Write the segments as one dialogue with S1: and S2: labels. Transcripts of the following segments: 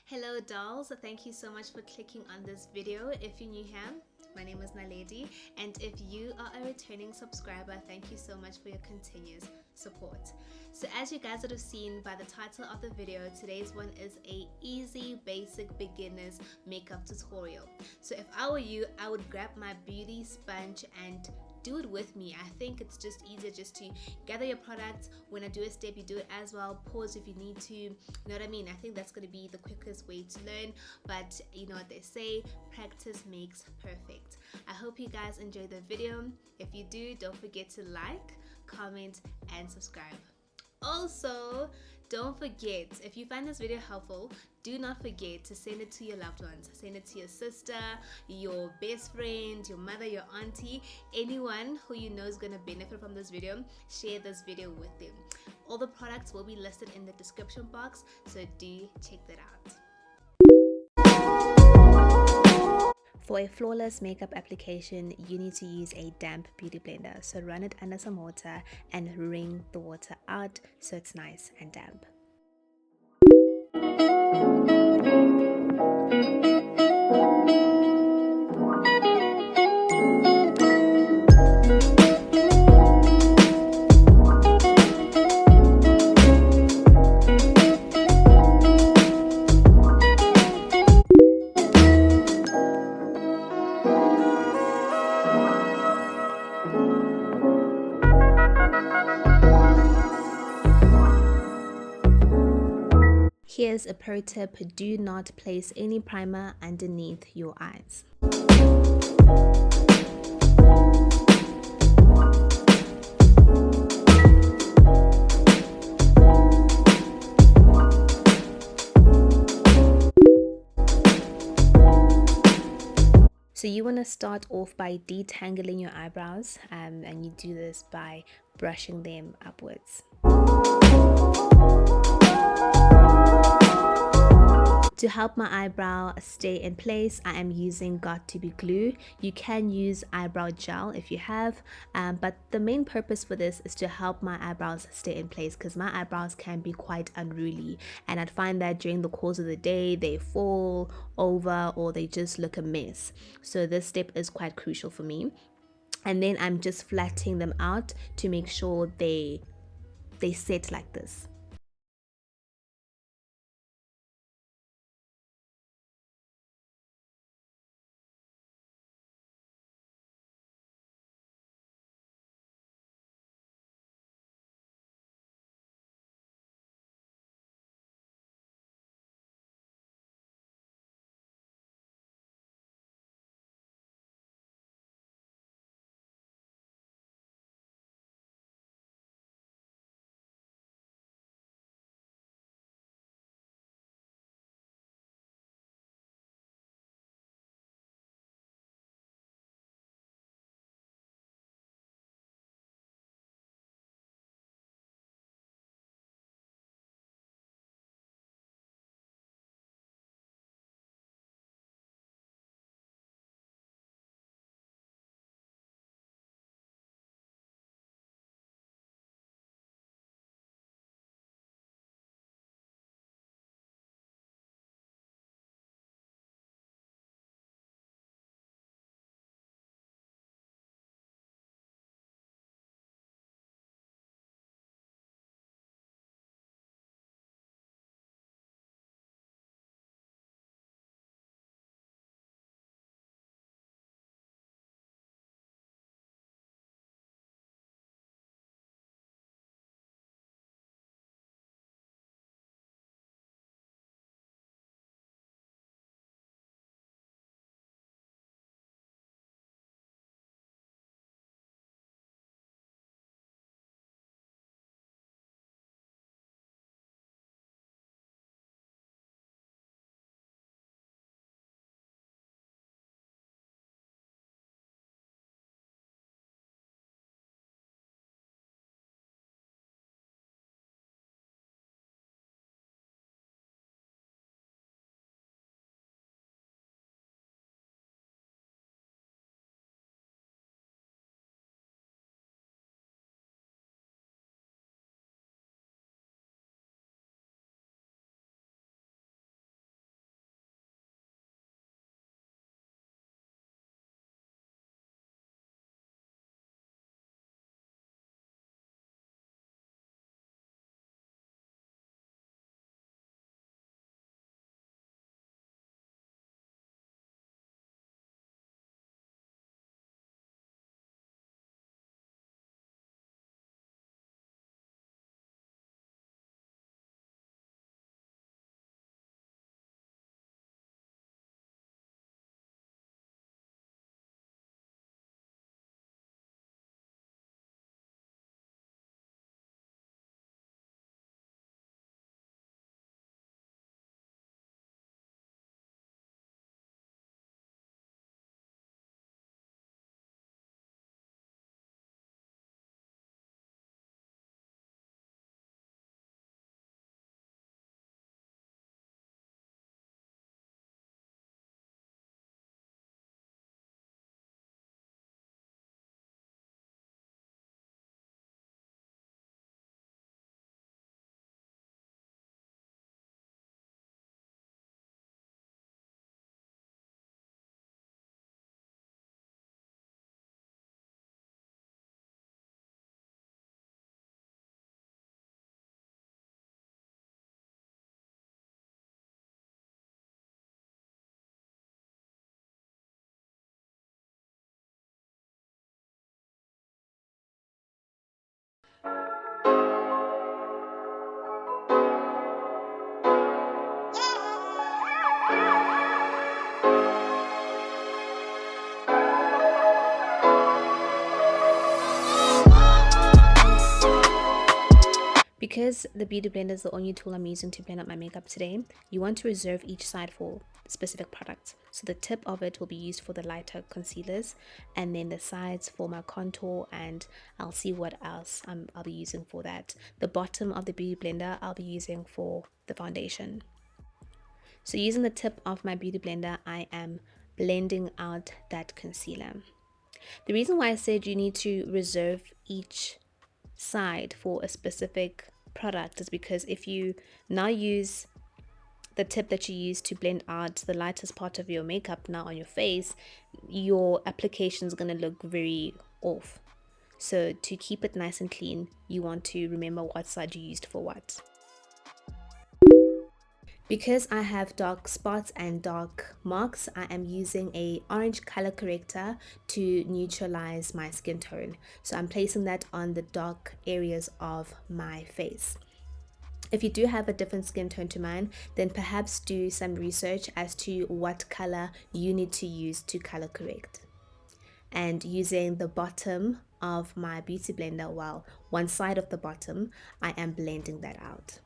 S1: Hello dolls, thank you so much for clicking on this video. If you're new here, my name is Naledi, and if you are a returning subscriber, thank you so much for your continuous support. So as you guys would have seen by the title of the video, today's one is a easy basic beginners makeup tutorial. So if I were you, I would grab my beauty sponge and do it with me. I think it's just easier just to gather your products. When I do a step, you do it as well. Pause if you need to, you know what I mean? I think that's going to be the quickest way to learn, but you know what they say, practice makes perfect. I hope you guys enjoy the video. If you do, don't forget to like, comment and subscribe. Also, don't forget, if you find this video helpful, do not forget to send it to your loved ones. Send it to your sister, your best friend, your mother, your auntie, anyone who you know is going to benefit from this video. Share this video with them. All the products will be listed in the description box, so do check that out. For a flawless makeup application, you need to use a damp beauty blender. So run it under some water and wring the water out so it's nice and damp. Here's a pro tip, do not place any primer underneath your eyes. So you want to start off by detangling your eyebrows, and you do this by brushing them upwards. To help my eyebrow stay in place, I am using Got2b glue. You can use eyebrow gel if you have, but the main purpose for this is to help my eyebrows stay in place because my eyebrows can be quite unruly, and I'd find that during the course of the day they fall over or they just look a mess. So this step is quite crucial for me. And then I'm just flattening them out to make sure they set like this. Because the Beauty Blender is the only tool I'm using to blend out my makeup today, you want to reserve each side for specific products. So the tip of it will be used for the lighter concealers, and then the sides for my contour, and I'll see what else I'll be using for that. The bottom of the Beauty Blender I'll be using for the foundation. So using the tip of my Beauty Blender, I am blending out that concealer. The reason why I said you need to reserve each side for a specific product is because if you now use the tip that you use to blend out the lightest part of your makeup now on your face, your application is going to look very off. So to keep it nice and clean, you want to remember what side you used for what. Because I have dark spots and dark marks, I am using a orange color corrector to neutralize my skin tone. So I'm placing that on the dark areas of my face. If you do have a different skin tone to mine, then perhaps do some research as to what color you need to use to color correct. And using the bottom of my beauty blender, well, one side of the bottom, I am blending that out.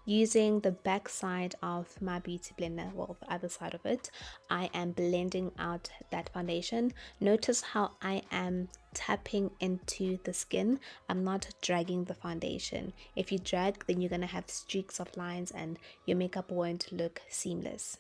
S1: Using the back side of my beauty blender, well, the other side of it, I am blending out that foundation. Notice how I am tapping into the skin. I'm not dragging the foundation. If you drag, then you're gonna have streaks of lines and your makeup won't look seamless.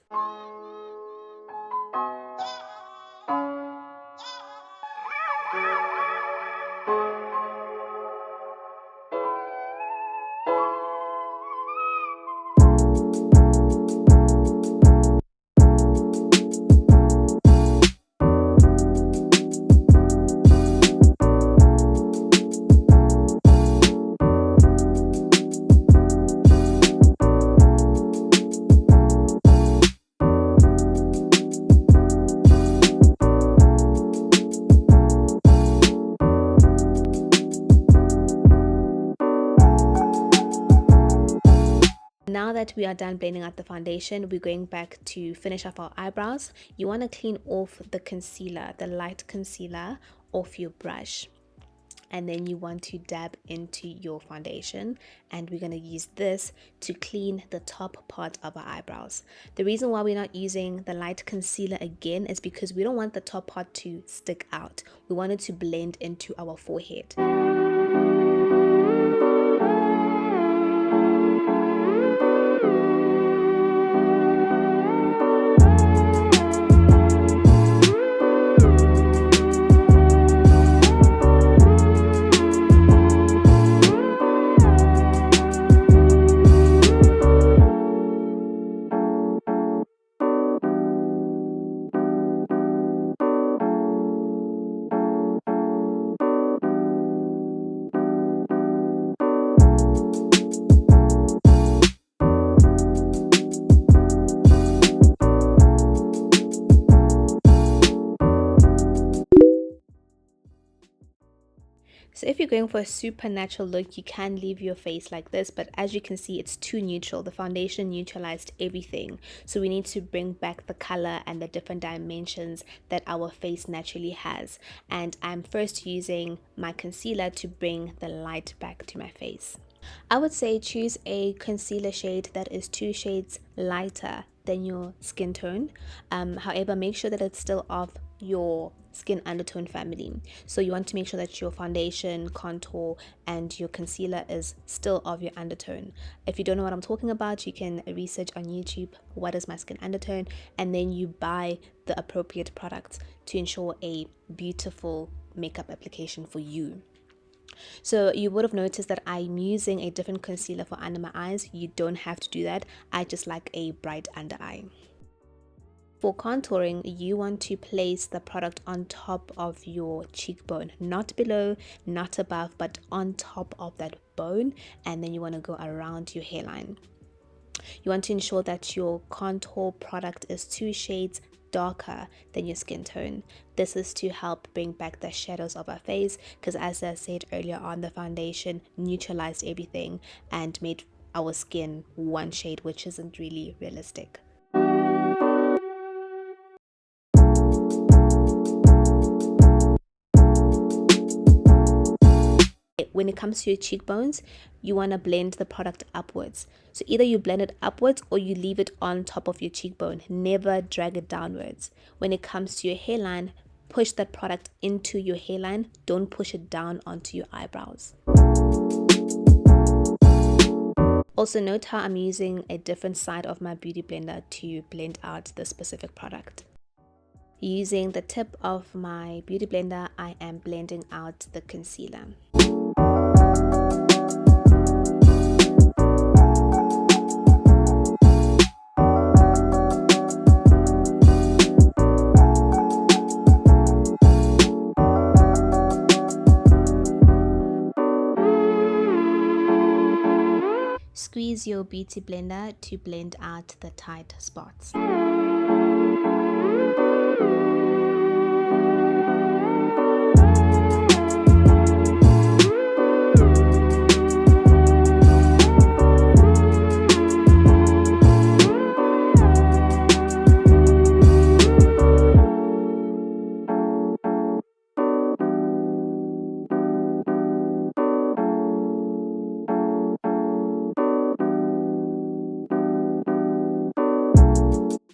S1: Now that we are done blending out the foundation, we're going back to finish off our eyebrows. You want to clean off the concealer, the light concealer, off your brush. And then you want to dab into your foundation, and we're going to use this to clean the top part of our eyebrows. The reason why we're not using the light concealer again is because we don't want the top part to stick out. We want it to blend into our forehead. So if you're going for a super natural look, you can leave your face like this, but as you can see, it's too neutral. The foundation neutralized everything. So we need to bring back the color and the different dimensions that our face naturally has. And I'm first using my concealer to bring the light back to my face. I would say choose a concealer shade that is 2 shades lighter than your skin tone. However, make sure that it's still of your skin undertone family. So you want to make sure that your foundation, contour, and your concealer is still of your undertone. If you don't know what I'm talking about, you can research on YouTube, what is my skin undertone, and then you buy the appropriate products to ensure a beautiful makeup application for you. So you would have noticed that I'm using a different concealer for under my eyes. You don't have to do that. I just like a bright under eye. For contouring, you want to place the product on top of your cheekbone, not below, not above, but on top of that bone, and then you want to go around your hairline. You want to ensure that your contour product is 2 shades darker than your skin tone. This is to help bring back the shadows of our face, because as I said earlier on, the foundation neutralized everything and made our skin 1 shade, which isn't really realistic. When it comes to your cheekbones, you want to blend the product upwards. So either you blend it upwards or you leave it on top of your cheekbone. Never drag it downwards. When it comes to your hairline, push that product into your hairline. Don't push it down onto your eyebrows. Also note how I'm using a different side of my beauty blender to blend out the specific product. Using the tip of my beauty blender, I am blending out the concealer. Squeeze your beauty blender to blend out the tight spots.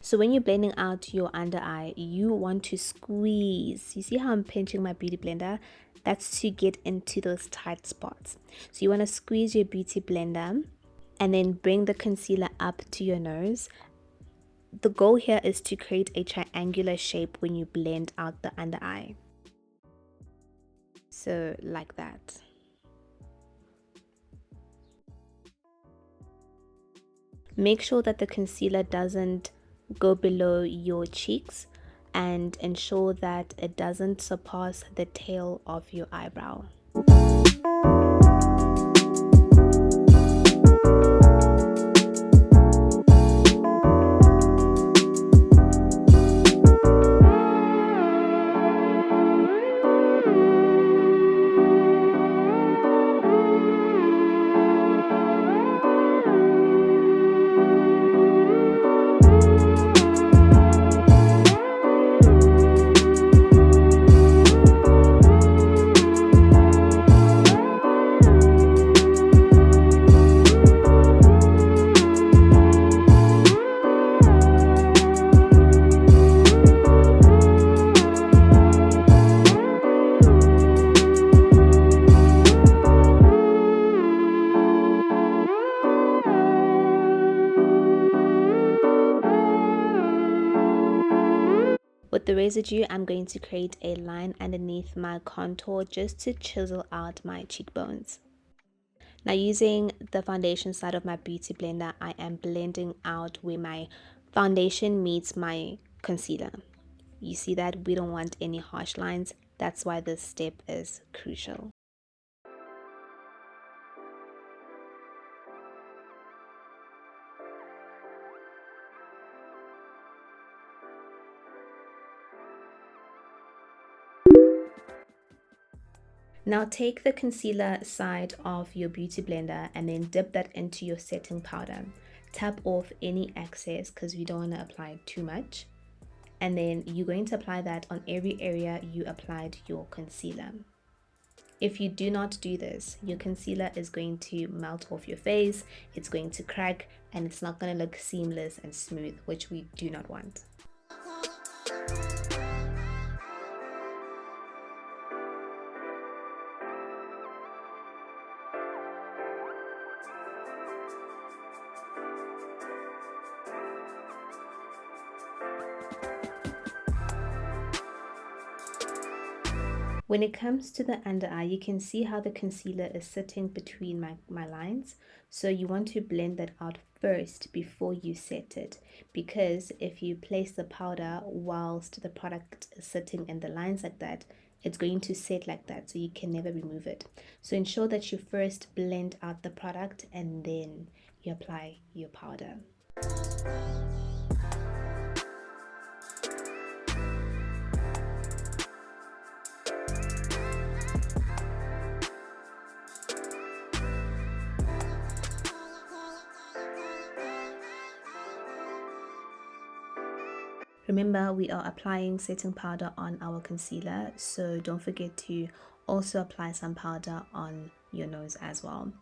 S1: So when you're blending out your under eye, you want to squeeze. You see how I'm pinching my beauty blender? That's to get into those tight spots. So you want to squeeze your beauty blender and then bring the concealer up to your nose. The goal here is to create a triangular shape when you blend out the under eye. So like that. Make sure that the concealer doesn't go below your cheeks and ensure that it doesn't surpass the tail of your eyebrow. With the residue, I'm going to create a line underneath my contour just to chisel out my cheekbones. Now using the foundation side of my beauty blender, I am blending out where my foundation meets my concealer. You see that we don't want any harsh lines. That's why this step is crucial. Now take the concealer side of your beauty blender and then dip that into your setting powder. Tap off any excess because we don't want to apply too much. And then you're going to apply that on every area you applied your concealer. If you do not do this, your concealer is going to melt off your face, it's going to crack, and it's not going to look seamless and smooth, which we do not want. When it comes to the under eye, you can see how the concealer is sitting between my lines. So you want to blend that out first before you set it, because if you place the powder whilst the product is sitting in the lines like that, it's going to set like that, so you can never remove it. So ensure that you first blend out the product and then you apply your powder. Remember, we are applying setting powder on our concealer, so don't forget to also apply some powder on your nose as well.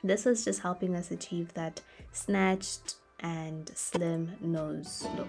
S1: This is just helping us achieve that snatched and slim nose look.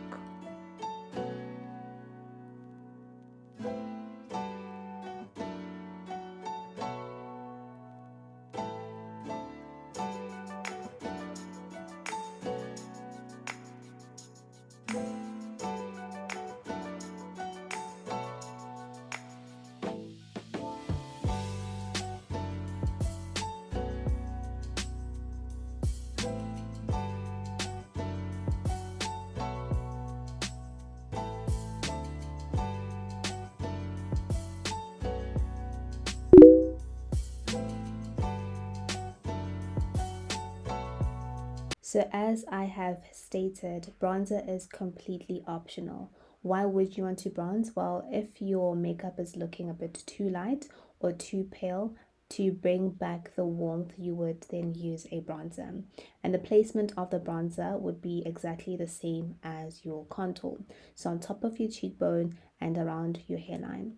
S1: So as I have stated, bronzer is completely optional. Why would you want to bronze? Well, if your makeup is looking a bit too light or too pale, to bring back the warmth, you would then use a bronzer. And the placement of the bronzer would be exactly the same as your contour. So on top of your cheekbone and around your hairline.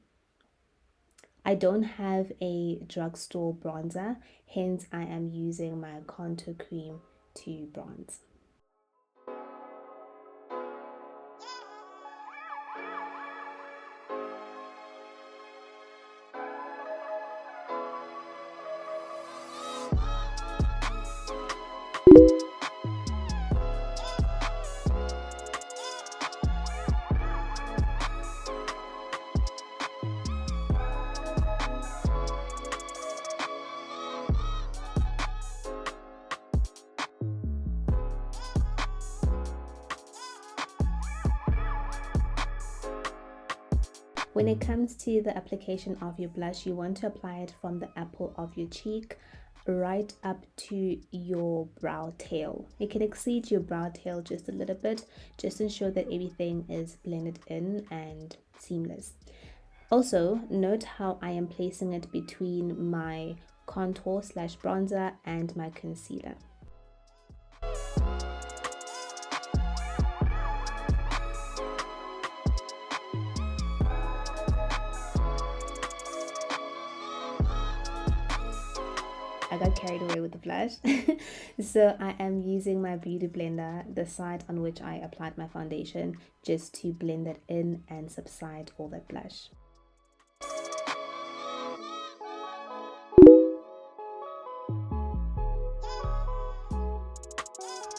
S1: I don't have a drugstore bronzer, hence I am using my contour cream to bronze. When it comes to the application of your blush, you want to apply it from the apple of your cheek right up to your brow tail. It can exceed your brow tail just a little bit. Just ensure that everything is blended in and seamless. Also, note how I am placing it between my contour / bronzer and my concealer. I got carried away with the blush. So I am using my beauty blender, the side on which I applied my foundation, just to blend it in and subside all that blush.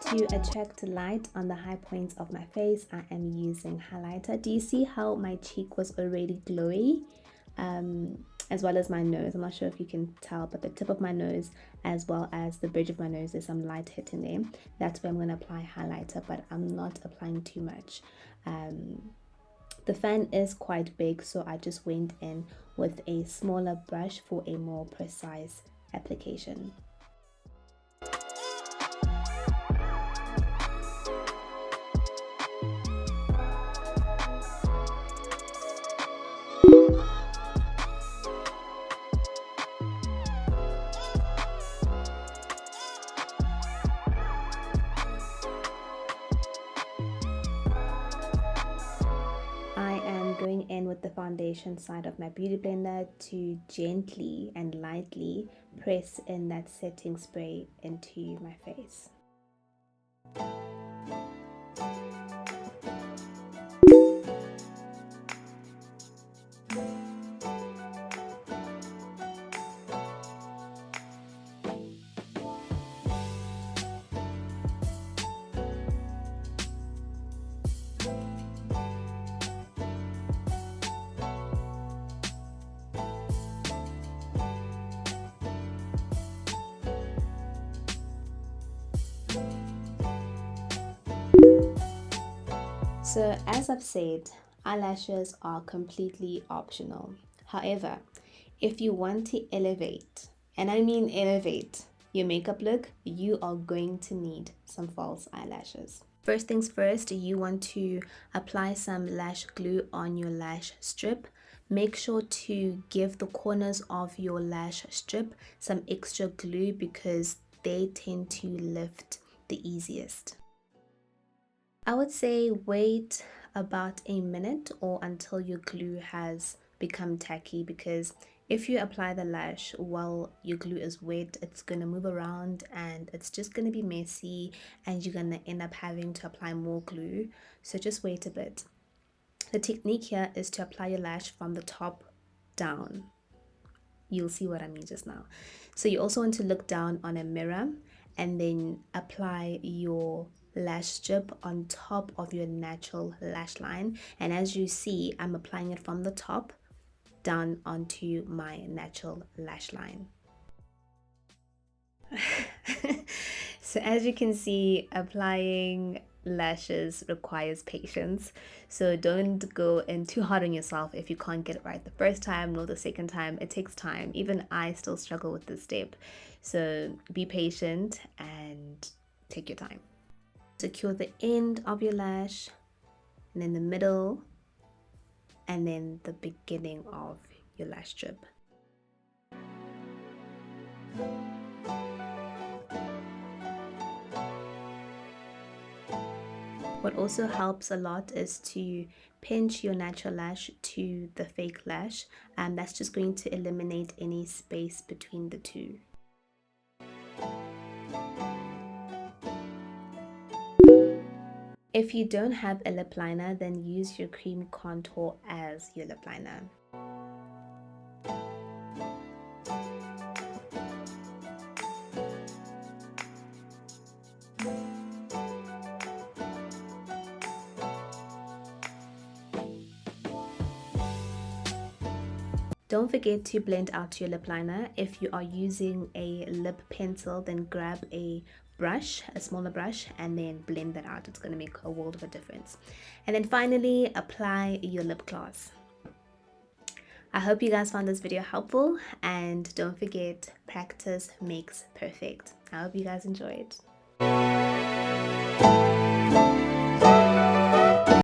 S1: To attract light on the high points of my face, I am using highlighter. Do you see how my cheek was already glowy? As well as my nose. I'm not sure if you can tell, but the tip of my nose as well as the bridge of my nose, there's some light hitting there. That's where I'm going to apply highlighter, but I'm not applying too much. The fan is quite big, so I just went in with a smaller brush for a more precise application. Going in with the foundation side of my beauty blender to gently and lightly press in that setting spray into my face. So as I've said, eyelashes are completely optional. However, if you want to elevate, and I mean elevate, your makeup look, you are going to need some false eyelashes. First things first, you want to apply some lash glue on your lash strip. Make sure to give the corners of your lash strip some extra glue because they tend to lift the easiest. I would say wait about a minute or until your glue has become tacky, because if you apply the lash while your glue is wet, it's going to move around and it's just going to be messy and you're going to end up having to apply more glue. So just wait a bit. The technique here is to apply your lash from the top down. You'll see what I mean just now. So you also want to look down on a mirror and then apply your lash strip on top of your natural lash line. And as you see, I'm applying it from the top down onto my natural lash line. So as you can see, applying lashes requires patience, so don't go in too hard on yourself if you can't get it right the first time nor the second time. It takes time. Even I still struggle with this step, so be patient and take your time. Secure the end of your lash, and then the middle, and then the beginning of your lash strip. What also helps a lot is to pinch your natural lash to the fake lash, and that's just going to eliminate any space between the two. If you don't have a lip liner, then use your cream contour as your lip liner. Don't forget to blend out your lip liner. If you are using a lip pencil, then grab a brush, a smaller brush, and then blend that out. It's going to make a world of a difference. And then finally, apply your lip gloss. I hope you guys found this video helpful, and don't forget, practice makes perfect. I hope you guys enjoyed.